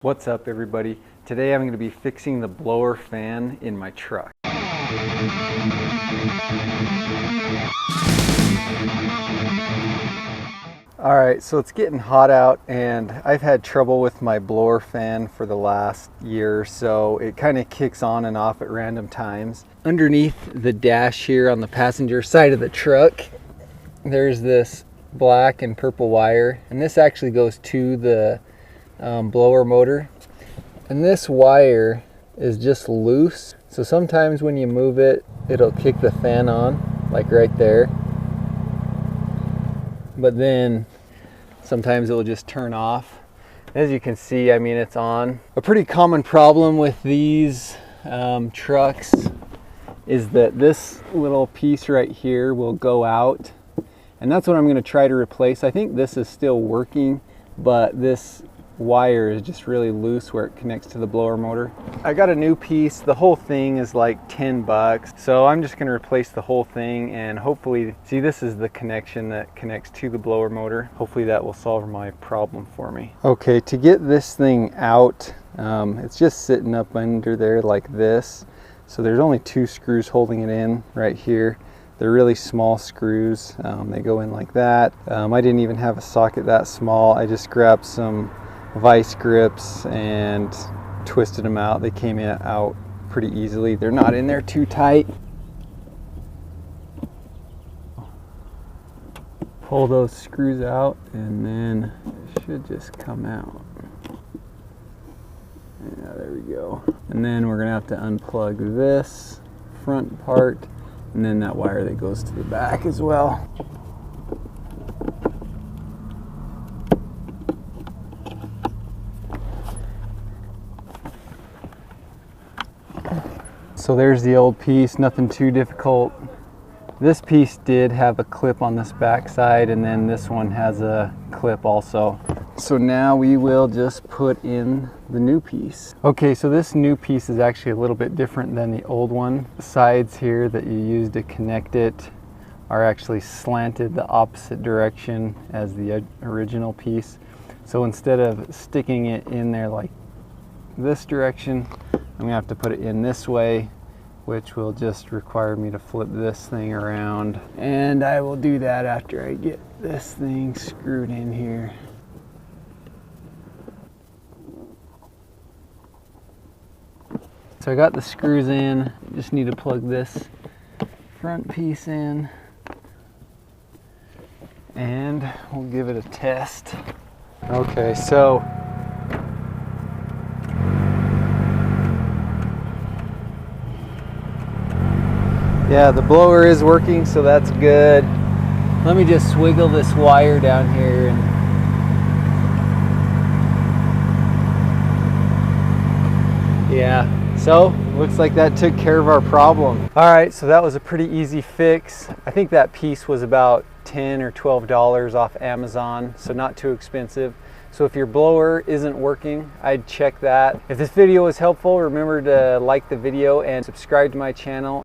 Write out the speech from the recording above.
What's up everybody? Today I'm going to be fixing the blower fan in my truck. Alright, so it's getting hot out and I've had trouble with my blower fan for the last year or so. It kind of kicks on and off at random times. Underneath the dash here on the passenger side of the truck, there's this black and purple wire, and this actually goes to the blower motor. And this wire is just loose, so sometimes when you move it, it'll kick the fan on, like right there. But then sometimes it will just turn off. As you can see, I mean, it's on. A pretty common problem with these trucks is that this little piece right here will go out, and that's what I'm going to try to replace. I think this is still working, but this wire is just really loose where it connects to the blower motor. I got a new piece. The whole thing is like 10 bucks. So I'm just going to replace the whole thing, and hopefully, see, this is the connection that connects to the blower motor. Hopefully that will solve my problem for me. Okay, to get this thing out, it's just sitting up under there like this. So there's only 2 screws holding it in right here. They're really small screws. They go in like that. I didn't even have a socket that small. I just grabbed some vice grips and twisted them out. They came out pretty easily. They're not in there too tight. Pull those screws out and then it should just come out. Yeah, there we go. And then we're gonna have to unplug this front part and then that wire that goes to the back as well. So there's the old piece, nothing too difficult. This piece did have a clip on this back side, and then this one has a clip also. So now we will just put in the new piece. Okay, so this new piece is actually a little bit different than the old one. The sides here that you use to connect it are actually slanted the opposite direction as the original piece. So instead of sticking it in there like this direction, I'm gonna have to put it in this way, which will just require me to flip this thing around. And I will do that after I get this thing screwed in here. So I got the screws in, just need to plug this front piece in and we'll give it a test. Okay, so yeah, the blower is working, so that's good. Let me just swiggle this wire down here and yeah, so looks like that took care of our problem. All right, so that was a pretty easy fix. I think that piece was about $10 or $12 off Amazon, so not too expensive. So if your blower isn't working, I'd check that. If this video was helpful, remember to like the video and subscribe to my channel.